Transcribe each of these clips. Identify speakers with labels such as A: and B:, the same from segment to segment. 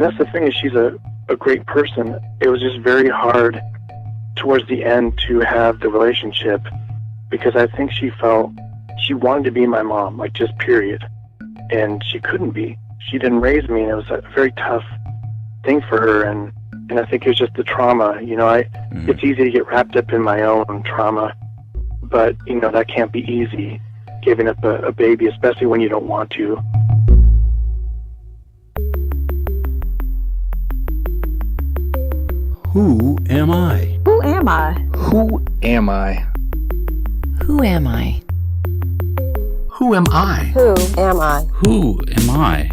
A: that's the thing, is she's a great person. It was just very hard towards the end to have the relationship, because I think she felt she wanted to be my mom, like, just period. And she couldn't be. She didn't raise me, and it was a very tough thing for her. And I think it was just the trauma. It's easy to get wrapped up in my own trauma, but, that can't be easy, giving up a baby, especially when you don't want to.
B: Who am I?
C: Who am I?
D: Who am I?
E: Who am I?
B: Who am I?
C: Who am I?
B: Who am I?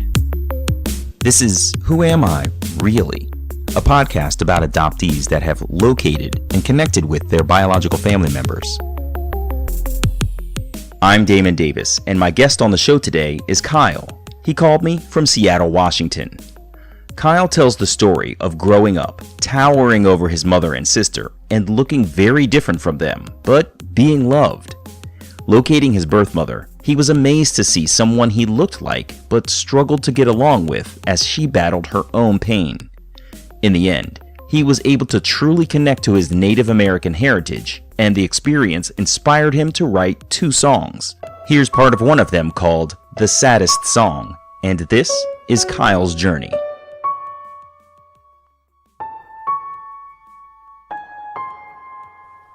F: This is Who Am I, Really? A podcast about adoptees that have located and connected with their biological family members. I'm Damon Davis, and my guest on the show today is Kyle. He called me from Seattle, Washington. Kyle tells the story of growing up, towering over his mother and sister, and looking very different from them, but being loved. Locating his birth mother, he was amazed to see someone he looked like, but struggled to get along with as she battled her own pain. In the end, he was able to truly connect to his Native American heritage, and the experience inspired him to write 2 songs. Here's part of one of them called The Saddest Song, and this is Kyle's journey.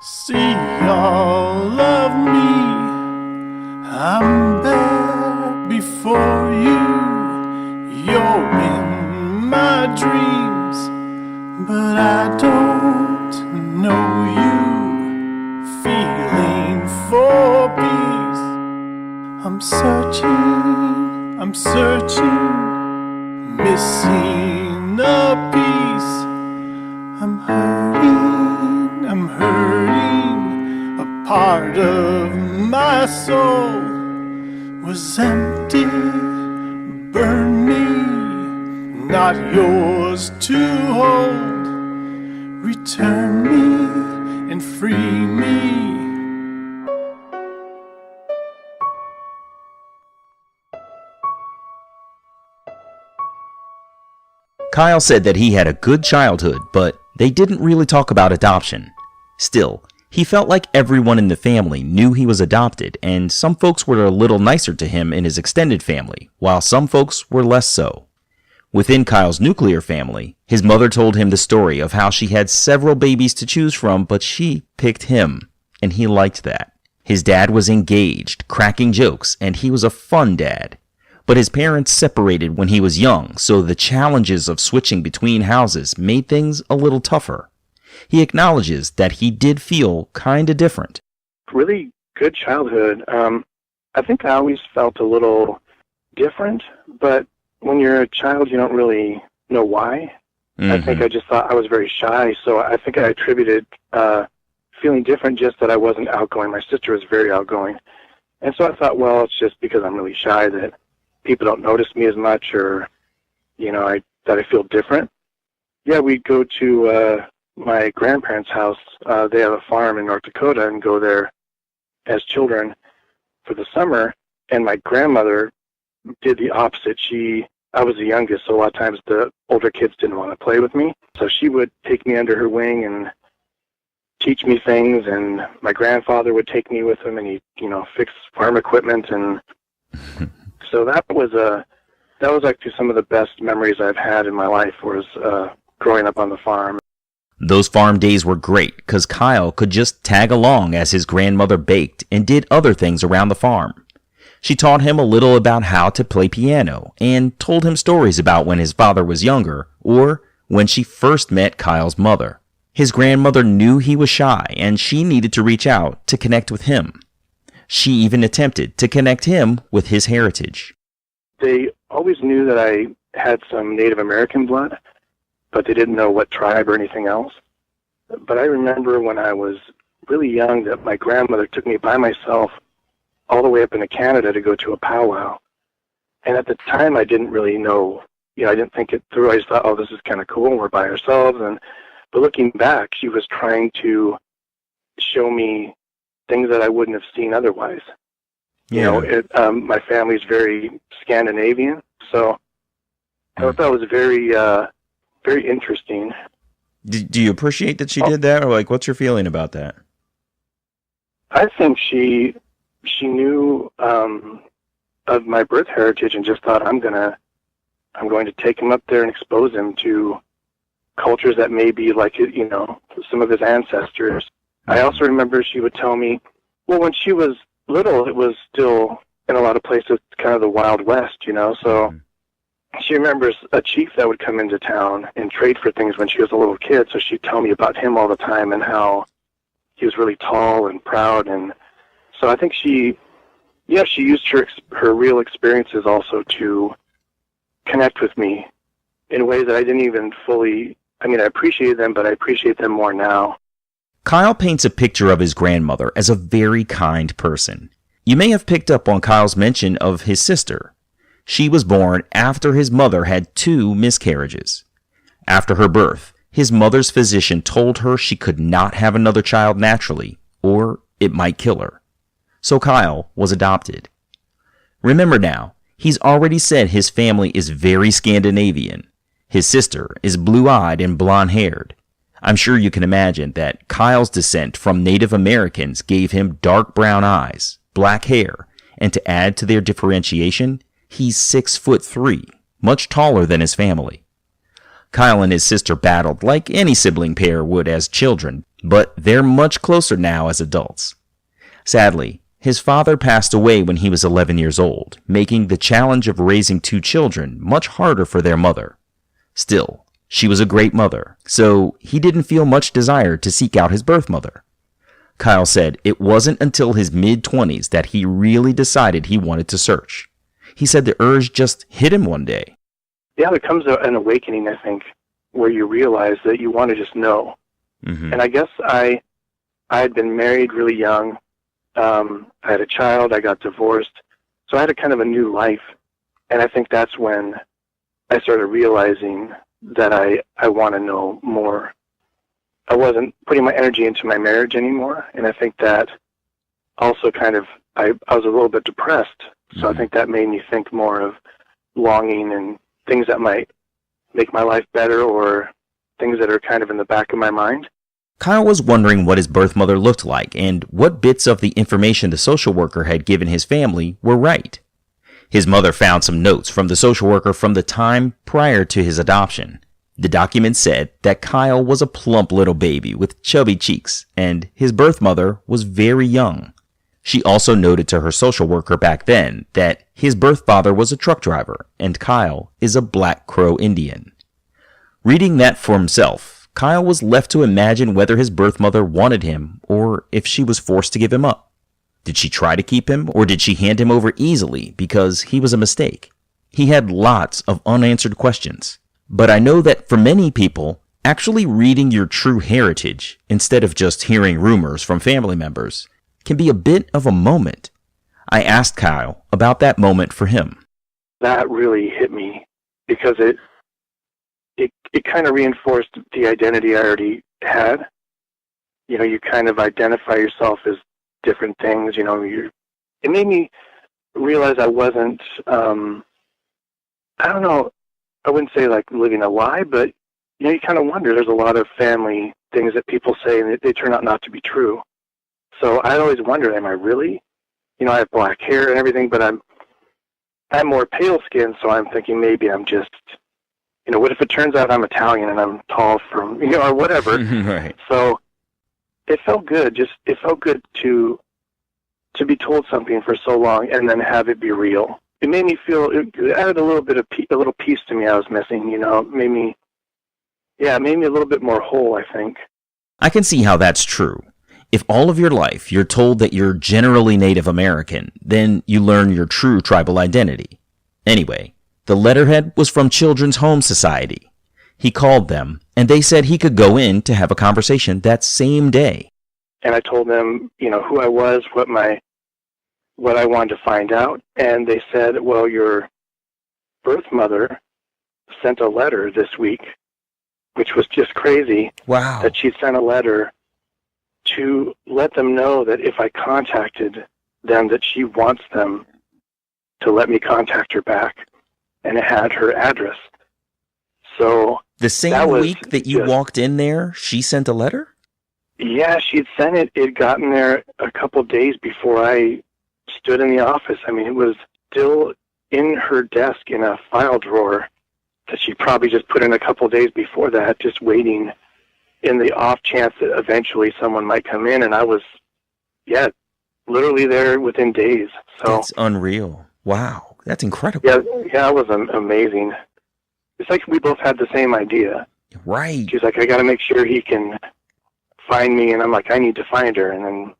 G: See all of me, I'm there before you. You're in my dreams, but I don't know you. Feeling for peace, I'm searching, missing a piece. I'm hurting, a part of my soul was empty, burn me, not yours to hold. Return me and free me.
F: Kyle said that he had a good childhood, but they didn't really talk about adoption. Still, he felt like everyone in the family knew he was adopted, and some folks were a little nicer to him in his extended family, while some folks were less so. Within Kyle's nuclear family, his mother told him the story of how she had several babies to choose from, but she picked him, and he liked that. His dad was engaged, cracking jokes, and he was a fun dad. But his parents separated when he was young, so the challenges of switching between houses made things a little tougher. He acknowledges that he did feel kinda different.
A: Really good childhood. I think I always felt a little different, but when you're a child, you don't really know why. I think I just thought I was very shy, so I think I attributed feeling different just that I wasn't outgoing. My sister was very outgoing. And so I thought, well, it's just because I'm really shy that people don't notice me as much, or, that I feel different. Yeah, we'd go to my grandparents' house. They have a farm in North Dakota, and go there as children for the summer. And my grandmother did the opposite. I was the youngest, so a lot of times the older kids didn't want to play with me. So she would take me under her wing and teach me things, and my grandfather would take me with him, and he'd, fix farm equipment. And so that was actually some of the best memories I've had in my life, was growing up on the farm.
F: Those farm days were great because Kyle could just tag along as his grandmother baked and did other things around the farm. She taught him a little about how to play piano and told him stories about when his father was younger or when she first met Kyle's mother. His grandmother knew he was shy and she needed to reach out to connect with him. She even attempted to connect him with his heritage.
A: They always knew that I had some Native American blood, but they didn't know what tribe or anything else. But I remember when I was really young that my grandmother took me by myself all the way up into Canada to go to a powwow. And at the time, I didn't really know, I didn't think it through. I just thought, oh, this is kind of cool, we're by ourselves. But looking back, she was trying to show me things that I wouldn't have seen otherwise.
F: Yeah.
A: My family's very Scandinavian, so I thought that was very, very interesting.
F: Do you appreciate that she did that, or like, what's your feeling about that?
A: I think she knew of my birth heritage and just thought, I'm going to take him up there and expose him to cultures that may be like, some of his ancestors. I also remember she would tell me, well, when she was little, it was still in a lot of places kind of the Wild West, so she remembers a chief that would come into town and trade for things when she was a little kid, so she'd tell me about him all the time and how he was really tall and proud. And so I think she used her real experiences also to connect with me in ways that I didn't even fully, I appreciated them, but I appreciate them more now.
F: Kyle paints a picture of his grandmother as a very kind person. You may have picked up on Kyle's mention of his sister. She was born after his mother had 2 miscarriages. After her birth, his mother's physician told her she could not have another child naturally, or it might kill her. So Kyle was adopted. Remember now, he's already said his family is very Scandinavian. His sister is blue-eyed and blonde-haired. I'm sure you can imagine that Kyle's descent from Native Americans gave him dark brown eyes, black hair, and to add to their differentiation, he's 6'3", much taller than his family. Kyle and his sister battled like any sibling pair would as children, but they're much closer now as adults. Sadly, his father passed away when he was 11 years old, making the challenge of raising 2 children much harder for their mother. Still, she was a great mother, so he didn't feel much desire to seek out his birth mother. Kyle said it wasn't until his mid-20s that he really decided he wanted to search. He said the urge just hit him one day.
A: Yeah, there comes an awakening, I think, where you realize that you want to just know. Mm-hmm. And I guess I had been married really young. I had a child. I got divorced. So I had a kind of a new life. And I think that's when I started realizing that I want to know more. I wasn't putting my energy into my marriage anymore. And I think that also kind of, I was a little bit depressed. So I think that made me think more of longing and things that might make my life better, or things that are kind of in the back of my mind.
F: Kyle was wondering what his birth mother looked like and what bits of the information the social worker had given his family were right. His mother found some notes from the social worker from the time prior to his adoption. The document said that Kyle was a plump little baby with chubby cheeks, and his birth mother was very young. She also noted to her social worker back then that his birth father was a truck driver and Kyle is a Black Crow Indian. Reading that for himself, Kyle was left to imagine whether his birth mother wanted him or if she was forced to give him up. Did she try to keep him, or did she hand him over easily because he was a mistake? He had lots of unanswered questions. But I know that for many people, actually reading your true heritage instead of just hearing rumors from family members can be a bit of a moment. I asked Kyle about that moment for him.
A: That really hit me because it kind of reinforced the identity I already had. You kind of identify yourself as different things. It made me realize I wasn't, I don't know, I wouldn't say like living a lie, but you kind of wonder. There's a lot of family things that people say and they turn out not to be true. So I always wondered, am I really? I have black hair and everything, but I'm more pale skinned, so I'm thinking maybe I'm just, what if it turns out I'm Italian and I'm tall from, or whatever.
F: Right.
A: So it felt good. It felt good to be told something for so long and then have it be real. It made me feel, it added a little piece to me I was missing, It made me a little bit more whole, I think.
F: I can see how that's true. If all of your life you're told that you're generally Native American, then you learn your true tribal identity. Anyway, the letterhead was from Children's Home Society. He called them, and they said he could go in to have a conversation that same day.
A: And I told them, who I was, what I wanted to find out, and they said, well, your birth mother sent a letter this week, which was just crazy.
F: Wow.
A: That she sent a letter to let them know that if I contacted them, that she wants them to let me contact her back. And it had her address. So
F: The same
A: that was
F: week that you
A: just-
F: walked in there, she sent a letter?
A: yeah, she'd sent it. It had gotten there a couple days before I stood in the office. I mean, it was still in her desk in a file drawer that she probably just put in a couple days before that, just waiting in the off chance that eventually someone might come in. And I was, yeah, literally there within days. So
F: That's unreal. Wow, that's incredible.
A: yeah, it was amazing. It's like we both had the same idea.
F: Right.
A: She's like, I got to make sure he can find me, and I'm like, I need to find her, and then,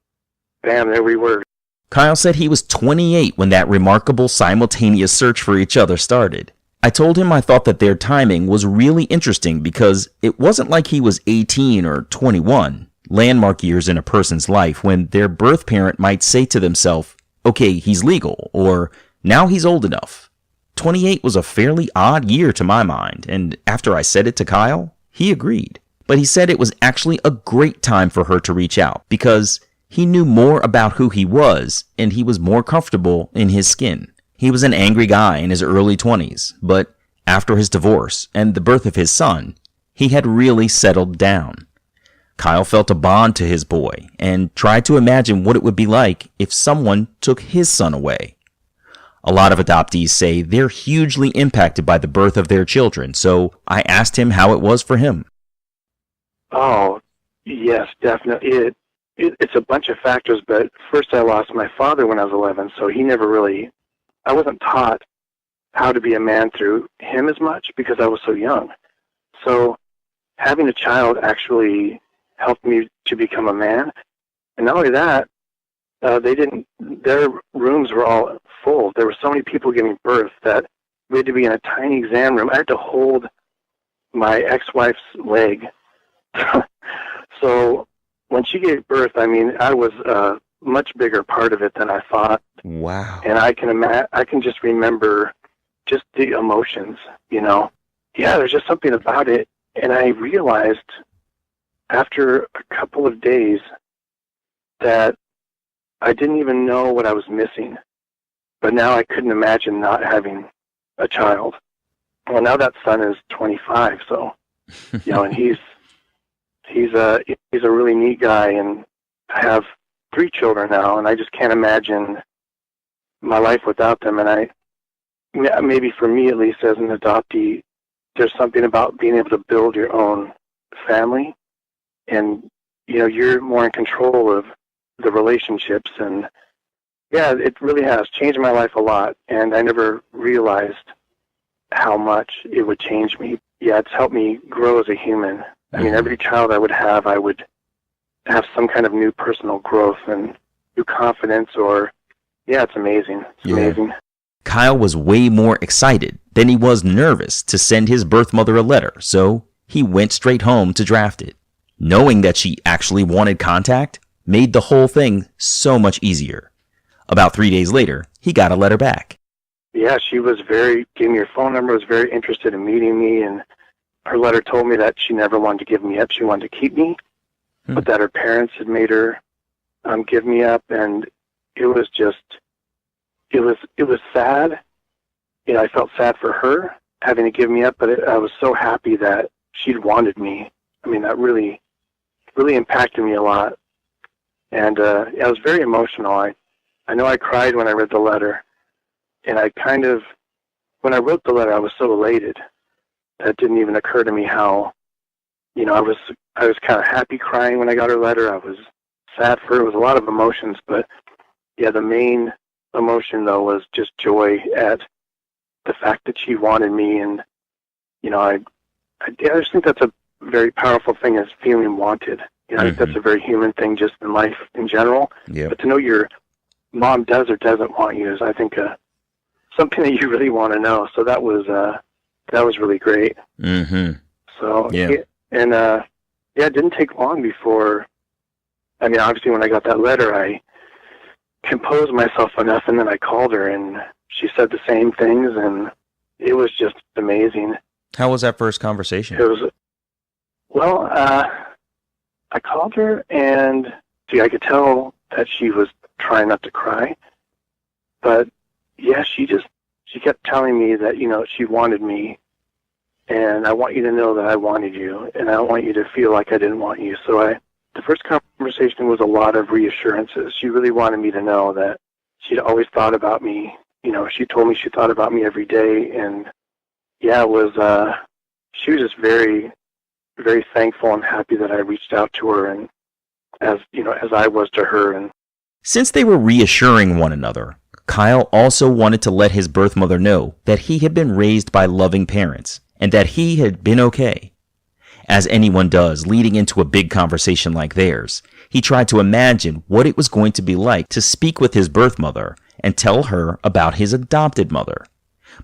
A: bam, there we were.
F: Kyle said he was 28 when that remarkable simultaneous search for each other started. I told him I thought that their timing was really interesting because it wasn't like he was 18 or 21, landmark years in a person's life when their birth parent might say to themselves, okay, he's legal, or now he's old enough. 28 was a fairly odd year to my mind, and after I said it to Kyle, he agreed. But he said it was actually a great time for her to reach out because he knew more about who he was and he was more comfortable in his skin. He was an angry guy in his early 20s, but after his divorce and the birth of his son, he had really settled down. Kyle felt a bond to his boy and tried to imagine what it would be like if someone took his son away. A lot of adoptees say they're hugely impacted by the birth of their children, so I asked him how it was for him.
A: Oh, yes, definitely. It's a bunch of factors, but first I lost my father when I was 11, so he never really, I wasn't taught how to be a man through him as much because I was so young. So having a child actually helped me to become a man. And not only that, their rooms were all full. There were so many people giving birth that we had to be in a tiny exam room. I had to hold my ex-wife's leg. So when she gave birth, I mean, I was a much bigger part of it than I thought.
F: Wow.
A: And I can just remember just the emotions, you know. Yeah, there's just something about it. And I realized after a couple of days that I didn't even know what I was missing. But now I couldn't imagine not having a child. Well, now that son is 25, so, you know, and he's a really neat guy, and I have 3 children now, and I just can't imagine my life without them. And maybe for me, at least as an adoptee, there's something about being able to build your own family, and you know, you're more in control of the relationships. And yeah, it really has changed my life a lot, and I never realized how much it would change me. Yeah, it's helped me grow as a human. I mean, every child I would have some kind of new personal growth and new confidence, or, yeah, it's amazing. It's amazing.
F: Kyle was way more excited than he was nervous to send his birth mother a letter, so he went straight home to draft it. Knowing that she actually wanted contact made the whole thing so much easier. About 3 days later, he got a letter back.
A: Yeah, she gave me her phone number, was very interested in meeting me, and her letter told me that she never wanted to give me up. She wanted to keep me, but that her parents had made her give me up, and it was sad. You know, I felt sad for her having to give me up, but I was so happy that she'd wanted me. I mean, that really impacted me a lot, and I was very emotional. I know I cried when I read the letter, and when I wrote the letter, I was so elated. That didn't even occur to me how, you know, I was kind of happy crying when I got her letter. I was sad for her. It was a lot of emotions, but yeah, the main emotion though was just joy at the fact that she wanted me. And, you know, I just think that's a very powerful thing, is feeling wanted. You know, I think that's a very human thing just in life in general.
F: Yeah.
A: But to know your mom does or doesn't want you is, I think, something that you really want to know. So that was really great. So,
F: yeah.
A: It didn't take long before, I mean, obviously when I got that letter, I composed myself enough, and then I called her, and she said the same things, and it was just amazing.
F: How was that first conversation?
A: It was, well, I called her, and see, I could tell that she was trying not to cry, but yeah, she kept telling me that, you know, she wanted me, and I want you to know that I wanted you, and I don't want you to feel like I didn't want you. So the first conversation was a lot of reassurances. She really wanted me to know that she'd always thought about me. You know, she told me she thought about me every day, and yeah, she was just very, very thankful and happy that I reached out to her, and as I was to her. And
F: since they were reassuring one another, Kyle also wanted to let his birth mother know that he had been raised by loving parents and that he had been okay. As anyone does leading into a big conversation like theirs, he tried to imagine what it was going to be like to speak with his birth mother and tell her about his adopted mother.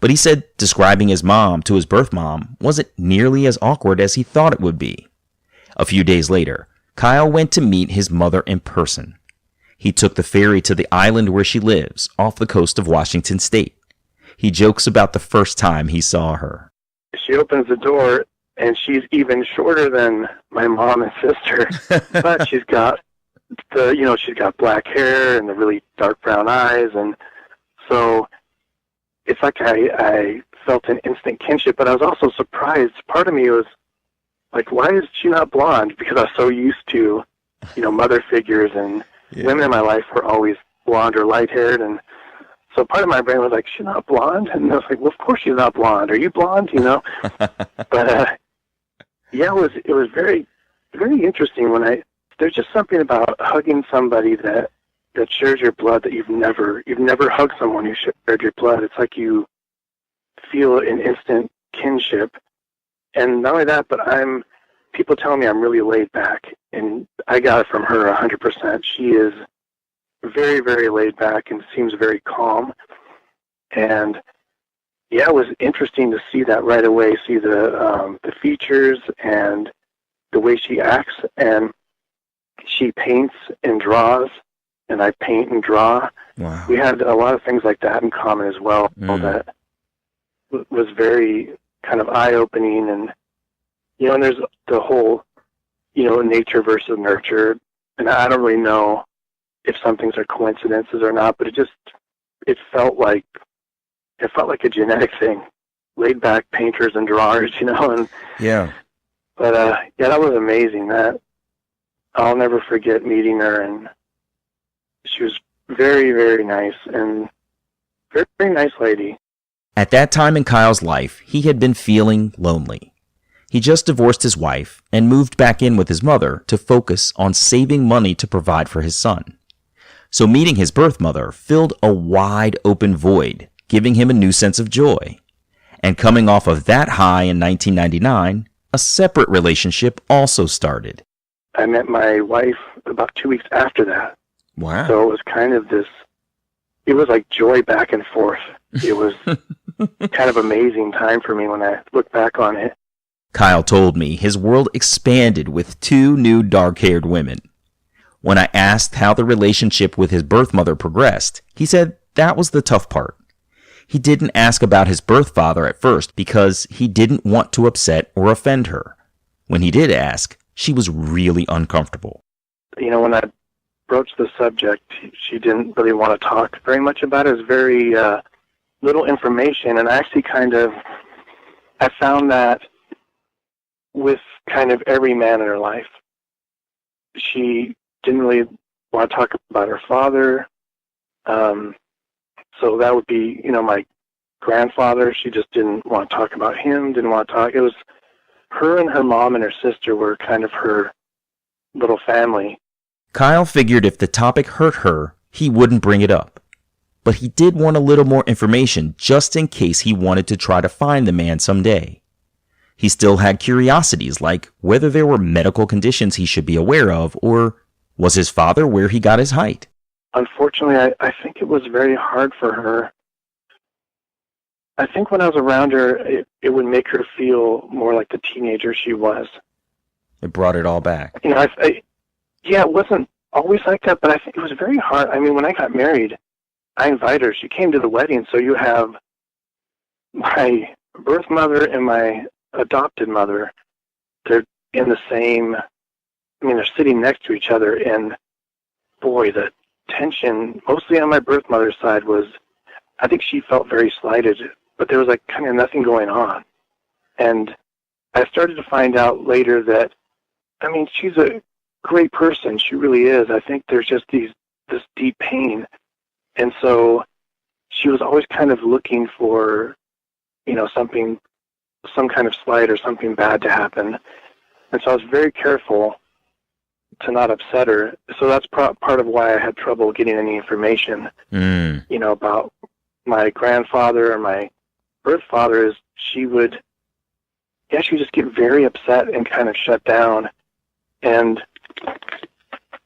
F: But he said describing his mom to his birth mom wasn't nearly as awkward as he thought it would be. A few days later, Kyle went to meet his mother in person. He took the ferry to the island where she lives, off the coast of Washington State. He jokes about the first time he saw her.
A: She opens the door, and she's even shorter than my mom and sister, but she's got she's got black hair and the really dark brown eyes, and so it's like I felt an instant kinship, but I was also surprised. Part of me was like, why is she not blonde? Because I was so used to, mother figures, and women in my life were always blonde or light-haired, and so part of my brain was like, she's not blonde? And I was like, well, of course she's not blonde. Are you blonde? But it was very, very interesting there's just something about hugging somebody that shares your blood that you've never hugged someone who shared your blood. It's like you feel an instant kinship. And not only that, but people tell me I'm really laid back, and I got it from her 100%. She is very, very laid back and seems very calm. And yeah, it was interesting to see that right away, see the features and the way she acts. And she paints and draws, and I paint and draw.
F: Wow.
A: We had a lot of things like that in common as well. That was very kind of eye-opening. And and there's the whole nature versus nurture, and I don't really know if some things are coincidences or not, but it felt like a genetic thing. Laid back painters and drawers, and
F: yeah.
A: But that was amazing. That I'll never forget meeting her, and she was very, very nice and very, very nice lady.
F: At that time in Kyle's life, he had been feeling lonely. He just divorced his wife and moved back in with his mother to focus on saving money to provide for his son. So meeting his birth mother filled a wide open void, giving him a new sense of joy. And coming off of that high in 1999, a separate relationship also started.
A: I met my wife about 2 weeks after that.
F: Wow.
A: So it was kind of it was like joy back and forth. It was kind of amazing time for me when I look back on it.
F: Kyle told me his world expanded with 2 new dark-haired women. When I asked how the relationship with his birth mother progressed, he said that was the tough part. He didn't ask about his birth father at first because he didn't want to upset or offend her. When he did ask, she was really uncomfortable.
A: When I broached the subject, she didn't really want to talk very much about it. It was very little information, and I actually I found that with kind of every man in her life, she didn't really want to talk about her father. So that would be, my grandfather. She just didn't want to talk about him, didn't want to talk. It was her and her mom and her sister were kind of her little family.
F: Kyle figured if the topic hurt her, he wouldn't bring it up. But he did want a little more information just in case he wanted to try to find the man someday. He still had curiosities like whether there were medical conditions he should be aware of, or was his father where he got his height?
A: Unfortunately, I think it was very hard for her. I think when I was around her, it would make her feel more like the teenager she was.
F: It brought it all back.
A: It wasn't always like that, but I think it was very hard. I mean, when I got married, I invited her. She came to the wedding, so you have my birth mother and my adopted mother. They're in the same, they're sitting next to each other, and boy, the tension, mostly on my birth mother's side, was, I think she felt very slighted, but there was kind of nothing going on. And I started to find out later that, I mean, she's a great person. She really is. I think there's just this deep pain. And so she was always kind of looking for, you know, some kind of slight or something bad to happen. And so I was very careful to not upset her. So that's part of why I had trouble getting any information, you know, about my grandfather or my birth father. Is she would just get very upset and kind of shut down. And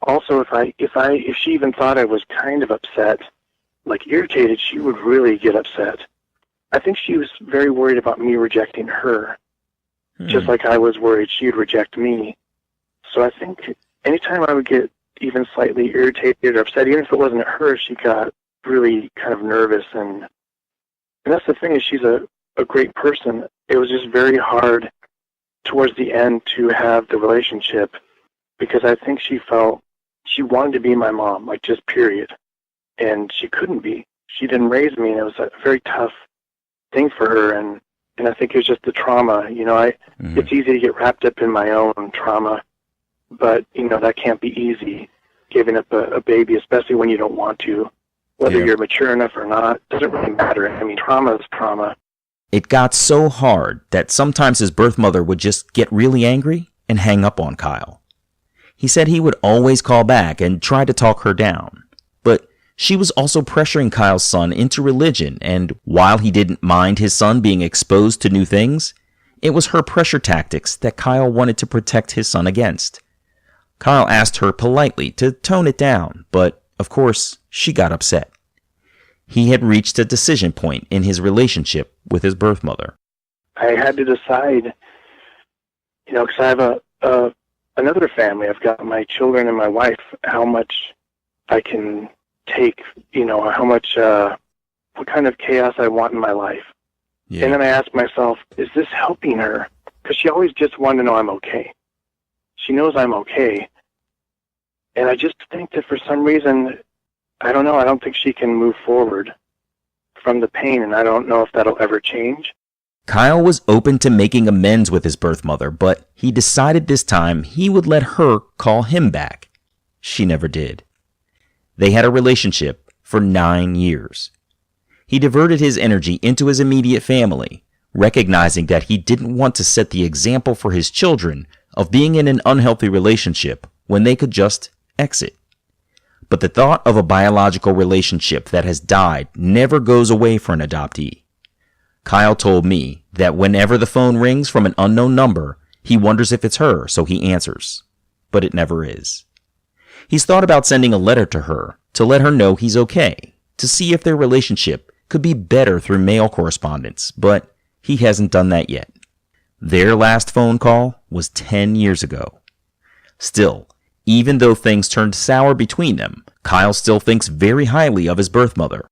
A: also, if she even thought I was kind of upset, like irritated, she would really get upset. I think she was very worried about me rejecting her, just like I was worried she'd reject me. So I think anytime I would get even slightly irritated or upset, even if it wasn't her, she got really kind of nervous. And that's the thing, is she's a great person. It was just very hard towards the end to have the relationship, because I think she felt she wanted to be my mom, like just period. And she couldn't be. She didn't raise me, and it was a very tough thing for her. And I think it was just the trauma. You know, it's easy to get wrapped up in my own trauma, but, you know, that can't be easy, giving up a baby, especially when you don't want to. Whether you're mature enough or not, doesn't really matter. I mean, trauma is trauma.
F: It got so hard that sometimes his birth mother would just get really angry and hang up on Kyle. He said he would always call back and try to talk her down. But she was also pressuring Kyle's son into religion, and while he didn't mind his son being exposed to new things, it was her pressure tactics that Kyle wanted to protect his son against. Kyle asked her politely to tone it down, but of course, she got upset. He had reached a decision point in his relationship with his birth mother.
A: I had to decide, you know, because I have another family. I've got my children and my wife, how much I can take, you know, how much, what kind of chaos I want in my life. Yeah. And then I asked myself, is this helping her? Because she always just wanted to know I'm okay. She knows I'm okay. And I just think that for some reason, I don't know, I don't think she can move forward from the pain, and I don't know if that'll ever change.
F: Kyle was open to making amends with his birth mother, but he decided this time he would let her call him back. She never did. They had a relationship for 9 years. He diverted his energy into his immediate family, recognizing that he didn't want to set the example for his children of being in an unhealthy relationship when they could just exit. But the thought of a biological relationship that has died never goes away for an adoptee. Kyle told me that whenever the phone rings from an unknown number, he wonders if it's her, so he answers. But it never is. He's thought about sending a letter to her to let her know he's okay, to see if their relationship could be better through mail correspondence, but he hasn't done that yet. Their last phone call was 10 years ago. Still, even though things turned sour between them, Kyle still thinks very highly of his birth mother.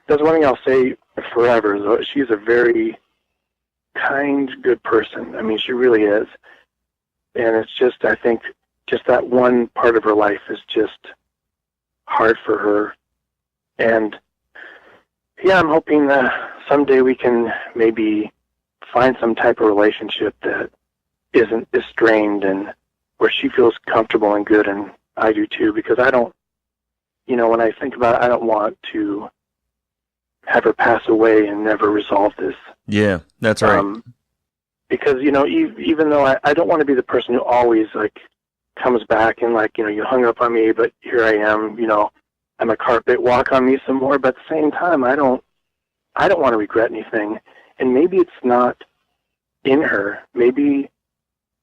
A: That's one thing I'll say forever, though. She's a very kind, good person. I mean, she really is. And it's just, I think, just that one part of her life is just hard for her. And, yeah, I'm hoping someday we can maybe find some type of relationship that isn't strained and where she feels comfortable and good, and I do too, because I don't, you know, when I think about it, I don't want to have her pass away and never resolve this.
F: Yeah, that's right.
A: Because, you know, even though I don't want to be the person who always, like, comes back and, like, you know, you hung up on me, but here I am, you know, I'm a carpet, walk on me some more, but at the same time, I don't want to regret anything. And maybe it's not in her. Maybe,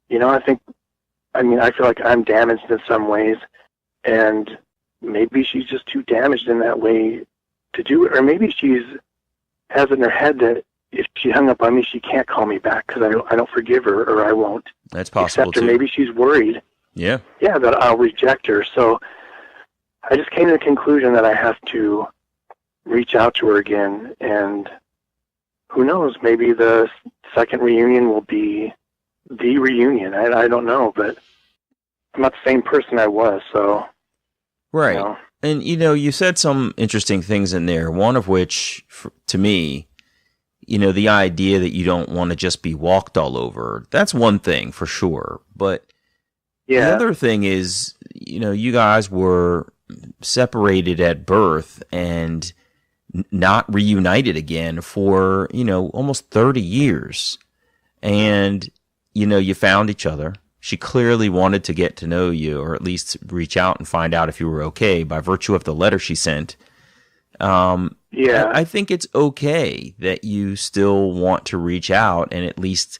A: you know, I feel like I'm damaged in some ways, and maybe she's just too damaged in that way to do it. Or maybe she has in her head that if she hung up on me, she can't call me back because I don't forgive her, or I won't.
F: That's possible, too.
A: Or maybe she's worried.
F: Yeah,
A: that I'll reject her. So I just came to the conclusion that I have to reach out to her again, and who knows, maybe the second reunion will be the reunion. I don't know, but I'm not the same person I was, so.
F: Right.
A: You know.
F: And, you know, you said some interesting things in there, one of which, to me, the idea that you don't want to just be walked all over, that's one thing for sure. But
A: Yeah.
F: the other thing is, you guys were separated at birth and not reunited again for, almost 30 years. And, you found each other. She clearly wanted to get to know you, or at least reach out and find out if you were okay by virtue of the letter she sent.
A: Yeah.
F: I think it's okay that you still want to reach out and at least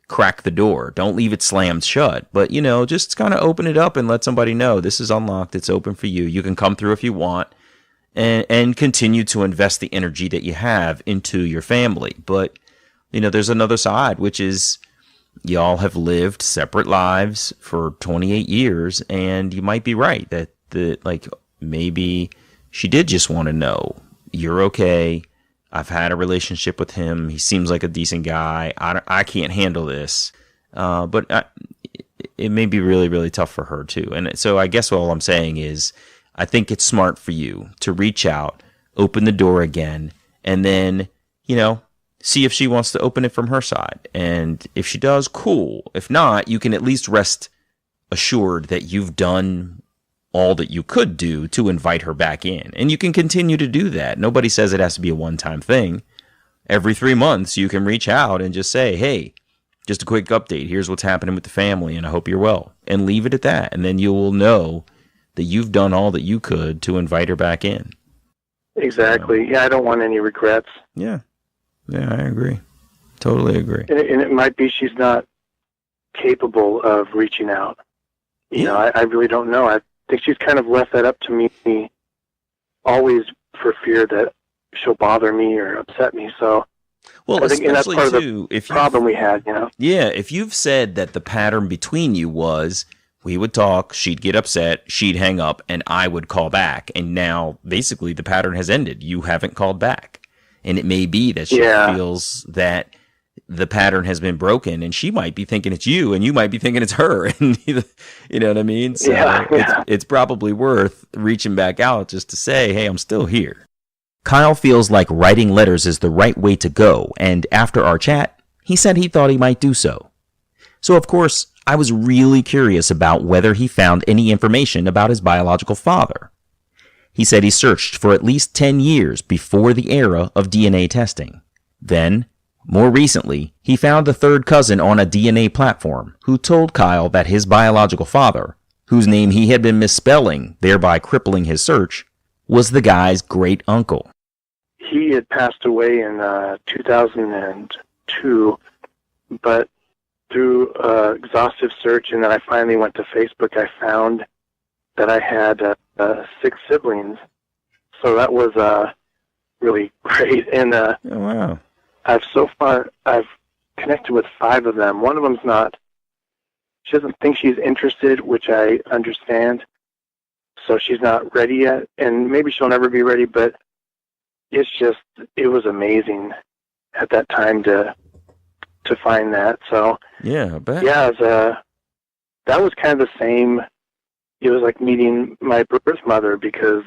F: crack the door. Don't leave it slammed shut, but just kind of open it up and let somebody know this is unlocked. It's open for you. You can come through if you want, and continue to invest the energy that you have into your family. But there's another side, which is y'all have lived separate lives for 28 years, and you might be right that maybe she did just want to know you're okay. I've had a relationship with him. He seems like a decent guy. I can't handle this. But it may be really, really tough for her too. And so I guess all I'm saying is I think it's smart for you to reach out, open the door again, and then, see if she wants to open it from her side. And if she does, cool. If not, you can at least rest assured that you've done all that you could do to invite her back in. And you can continue to do that. Nobody says it has to be a one-time thing. Every 3 months, you can reach out and just say, hey, just a quick update. Here's what's happening with the family, and I hope you're well. And leave it at that. And then you will know that you've done all that you could to invite her back in.
A: Exactly. Yeah, I don't want any regrets.
F: Yeah. Yeah, I agree. Totally agree.
A: And it might be she's not capable of reaching out. I really don't know. I think she's kind of left that up to me always for fear that she'll bother me or upset me. So,
F: well,
A: I think, and that's
F: especially
A: part of
F: too,
A: the problem we had,
F: Yeah, if you've said that the pattern between you was we would talk, she'd get upset, she'd hang up, and I would call back, and now basically the pattern has ended. You haven't called back. And it may be that she feels that the pattern has been broken, and she might be thinking it's you, and you might be thinking it's her. And you know what I mean? So it's probably worth reaching back out just to say, hey, I'm still here. Kyle feels like writing letters is the right way to go, and after our chat, he said he thought he might do so. So, of course, I was really curious about whether he found any information about his biological father. He said he searched for at least 10 years before the era of DNA testing. Then, more recently, he found a third cousin on a DNA platform who told Kyle that his biological father, whose name he had been misspelling, thereby crippling his search, was the guy's great uncle.
A: He had passed away in 2002, but through exhaustive search, and then I finally went to Facebook, I found that I had 6 siblings. So that was really great. And
F: oh, wow.
A: I've connected with 5 of them. One of them's she doesn't think she's interested, which I understand. So she's not ready yet, and maybe she'll never be ready, but it was amazing at that time to find that. So
F: yeah, I bet.
A: Yeah, that was kind of the same. It was like meeting my birth mother, because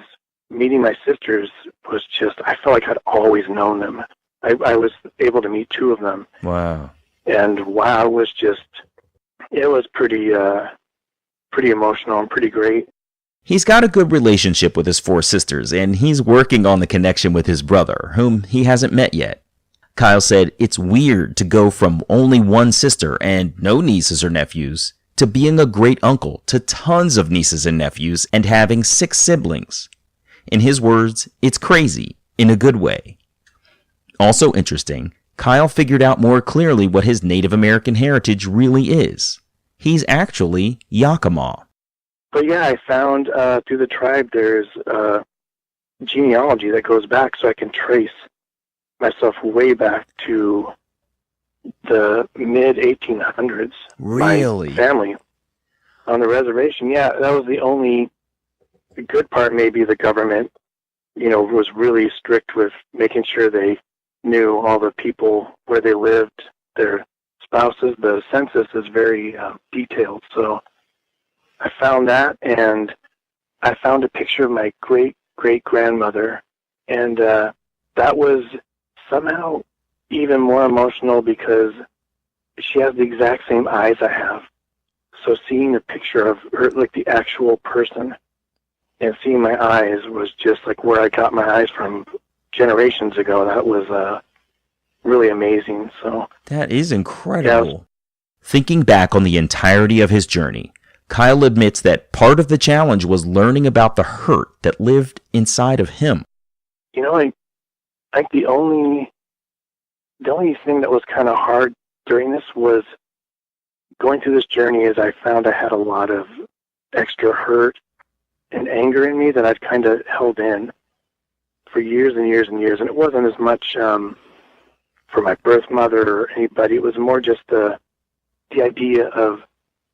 A: meeting my sisters was just, I felt like I'd always known them. I was able to meet 2 of them.
F: Wow.
A: And wow, it was pretty emotional and pretty great.
F: He's got a good relationship with his 4 sisters, and he's working on the connection with his brother, whom he hasn't met yet. Kyle said it's weird to go from only 1 sister and no nieces or nephews to being a great uncle to tons of nieces and nephews and having 6 siblings. In his words, it's crazy, in a good way. Also interesting, Kyle figured out more clearly what his Native American heritage really is. He's actually Yakima.
A: But yeah, I found through the tribe there's genealogy that goes back, so I can trace myself way back to the mid-1800s.
F: Really?
A: My family on the reservation. Yeah, that was the only good part. Maybe the government, was really strict with making sure they knew all the people, where they lived, their spouses. The census is very detailed. So I found that, and I found a picture of my great-great-grandmother, and that was somehow even more emotional because she has the exact same eyes I have. So seeing a picture of her, like the actual person, and seeing my eyes was just like where I got my eyes from generations ago. That was really amazing. So
F: that is incredible. Thinking back on the entirety of his journey, Kyle admits that part of the challenge was learning about the hurt that lived inside of him.
A: You know, I think the only thing that was kind of hard during this was going through this journey is I found I had a lot of extra hurt and anger in me that I'd kind of held in for years and years and years. And it wasn't as much for my birth mother or anybody. It was more just the idea of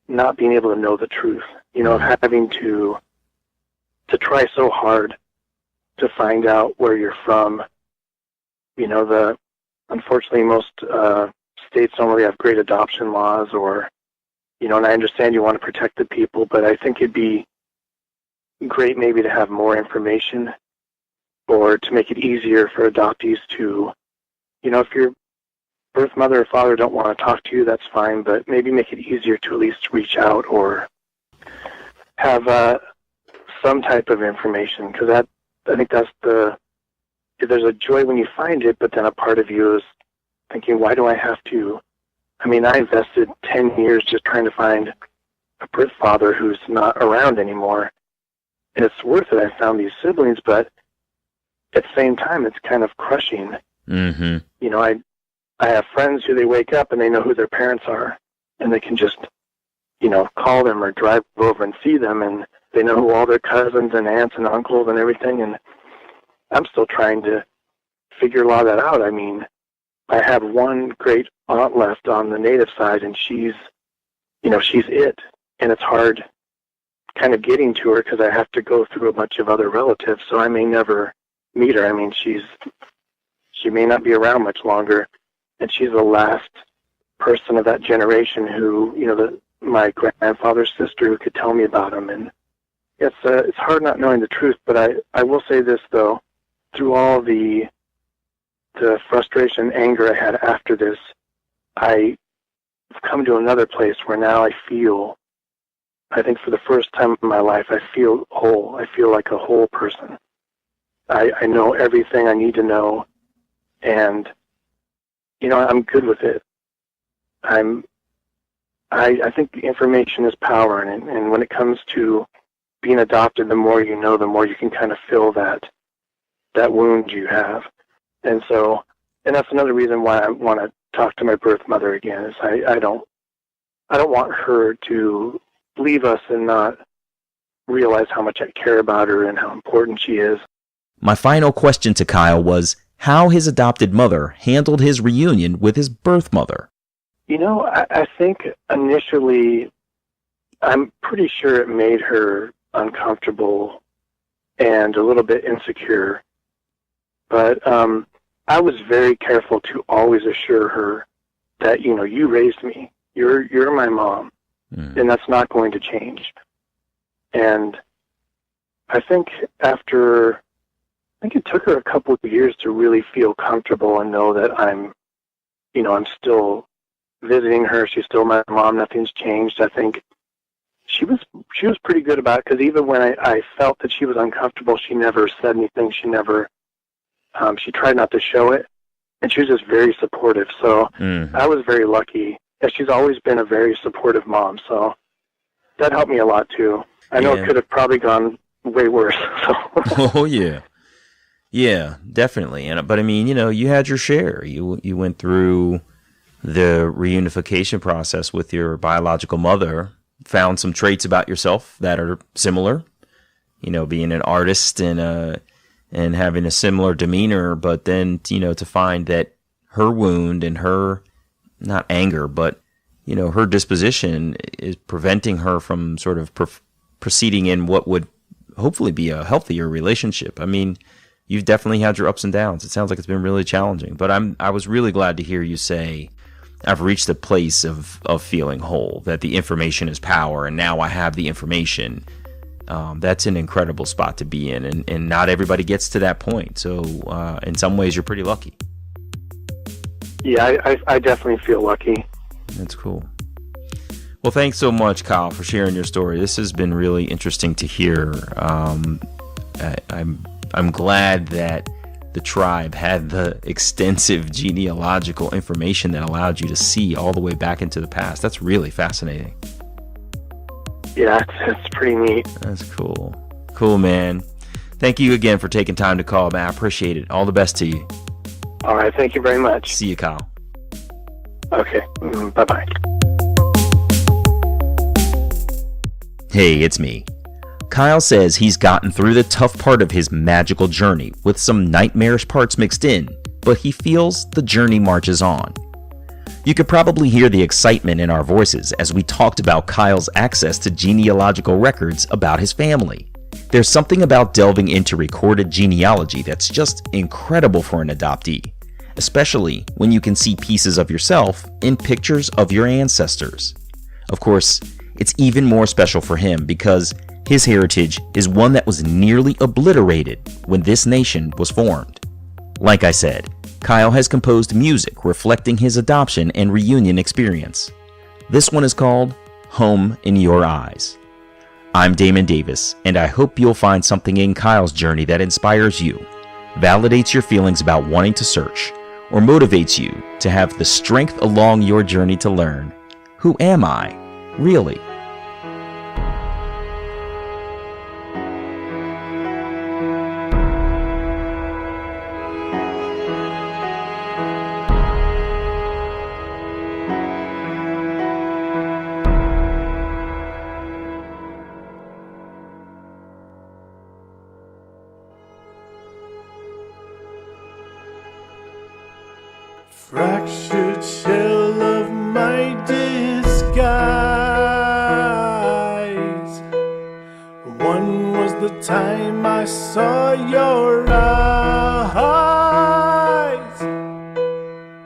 A: not being able to know the truth, you know, of having to try so hard to find out where you're from. You know, unfortunately most states don't really have great adoption laws, or, you know, and I understand you want to protect the people, but I think it'd be great maybe to have more information, or to make it easier for adoptees to, you know, if your birth mother or father don't want to talk to you, that's fine, but maybe make it easier to at least reach out or have some type of information, because I think that's there's a joy when you find it, but then a part of you is thinking, why do I have to? I mean, I invested 10 years just trying to find a birth father who's not around anymore, and it's worth it. I found these siblings, but at the same time, it's kind of crushing.
F: Mm-hmm.
A: You know, I have friends who they wake up and they know who their parents are, and they can just, you know, call them or drive over and see them, and they know who all their cousins and aunts and uncles and everything, and I'm still trying to figure a lot of that out. I mean, I have one great aunt left on the native side, and she's it, and it's hard kind of getting to her because I have to go through a bunch of other relatives, so I may never meet her. I mean, she may not be around much longer, and she's the last person of that generation who, you know, my grandfather's sister who could tell me about him. And it's hard not knowing the truth, but I will say this, though. Through all the frustration and anger I had after this, I've come to another place where now I think for the first time in my life, I feel whole. I feel like a whole person. I know everything I need to know, and, you know, I'm good with it. I think the information is power, and when it comes to being adopted, the more you know, the more you can kind of fill that wound you have. And that's another reason why I want to talk to my birth mother again, is I don't want her to leave us and not realize how much I care about her and how important she is.
F: My final question to Kyle was how his adopted mother handled his reunion with his birth mother.
A: You know, I think initially, I'm pretty sure it made her uncomfortable and a little bit insecure. But I was very careful to always assure her that, you know, you raised me. You're my mom, and that's not going to change. And I think it took her a couple of years to really feel comfortable and know that I'm still visiting her. She's still my mom. Nothing's changed. I think she was pretty good about it, because even when I felt that she was uncomfortable, she never said anything. She never, she tried not to show it, and she was just very supportive. So I was very lucky. And she's always been a very supportive mom, so that helped me a lot too. I know it could have probably gone way worse. So.
F: Oh yeah. Yeah, definitely. But I mean, you know, you had your share. You went through the reunification process with your biological mother, found some traits about yourself that are similar, you know, being an artist and having a similar demeanor, but then, you know, to find that her wound and her, not anger, but, you know, her disposition is preventing her from sort of proceeding in what would hopefully be a healthier relationship. I mean, you've definitely had your ups and downs. It sounds like it's been really challenging, but I was really glad to hear you say, I've reached a place of feeling whole, that the information is power, and now I have the information. That's an incredible spot to be in, and not everybody gets to that point. So in some ways, you're pretty lucky.
A: Yeah, I definitely feel lucky.
F: That's cool. Well, thanks so much, Kyle, for sharing your story. This has been really interesting to hear. I'm glad that the tribe had the extensive genealogical information that allowed you to see all the way back into the past. That's really fascinating.
A: Yeah, it's pretty neat.
F: That's cool. Cool, man. Thank you again for taking time to call, man. I appreciate it. All the best to you.
A: All right, thank you very much.
F: See you, Kyle.
A: Okay, bye-bye.
F: Hey, it's me. Kyle says he's gotten through the tough part of his magical journey with some nightmarish parts mixed in, but he feels the journey marches on. You could probably hear the excitement in our voices as we talked about Kyle's access to genealogical records about his family. There's something about delving into recorded genealogy that's just incredible for an adoptee, especially when you can see pieces of yourself in pictures of your ancestors. Of course, it's even more special for him because his heritage is one that was nearly obliterated when this nation was formed. Like I said, Kyle has composed music reflecting his adoption and reunion experience. This one is called Home in Your Eyes. I'm Damon Davis, and I hope you'll find something in Kyle's journey that inspires you, validates your feelings about wanting to search, or motivates you to have the strength along your journey to learn, who am I, really?
G: Fractured shell of my disguise. One was the time I saw your eyes.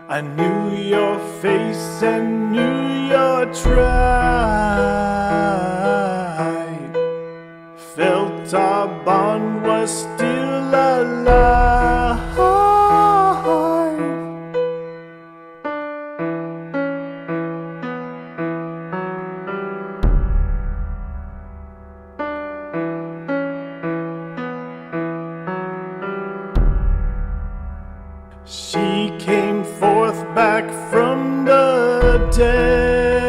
G: I knew your face and knew your tribe. Felt our bond was still alive. She came forth back from the dead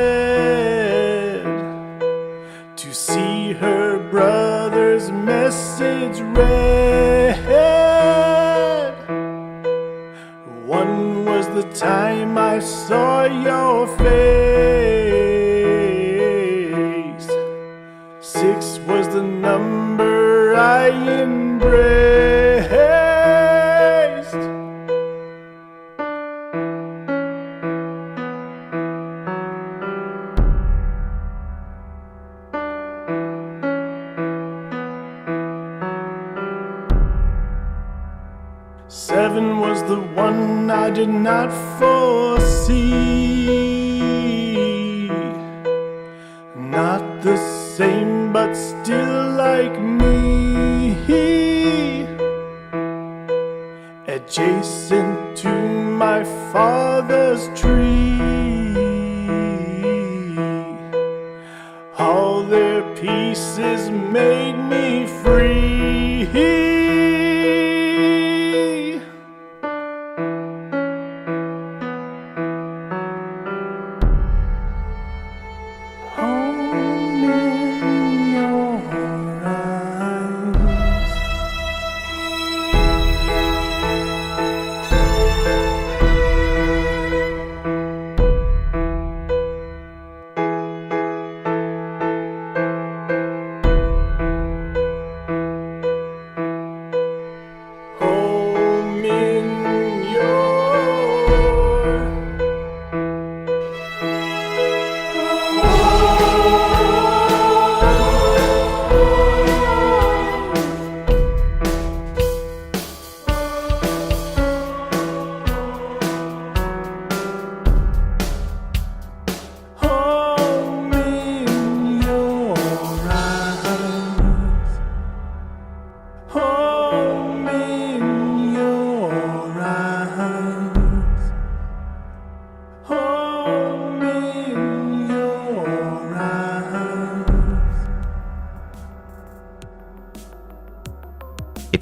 G: to see her brother's message read. One was the time I saw your face. 6 was the number I embraced. 7 was the one I did not foresee. Not the same, but still like me. Adjacent to my father's tree. All their pieces made me free.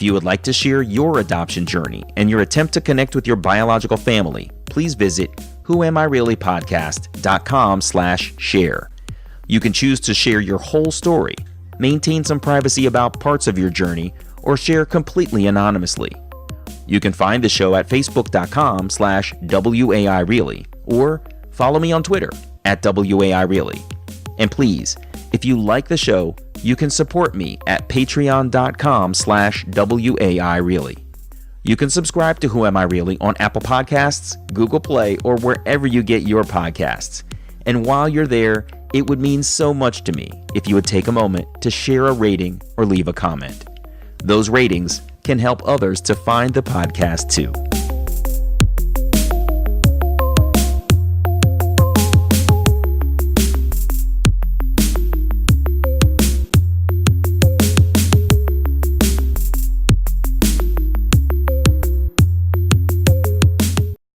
F: If you would like to share your adoption journey and your attempt to connect with your biological family, please visit whoamireallypodcast.com/share. You can choose to share your whole story, maintain some privacy about parts of your journey, or share completely anonymously. You can find the show at facebook.com/WAIReally or follow me on Twitter at WAIReally. And please, if you like the show, you can support me at patreon.com/WAIReally. You can subscribe to Who Am I Really on Apple Podcasts, Google Play, or wherever you get your podcasts. And while you're there, it would mean so much to me if you would take a moment to share a rating or leave a comment. Those ratings can help others to find the podcast too.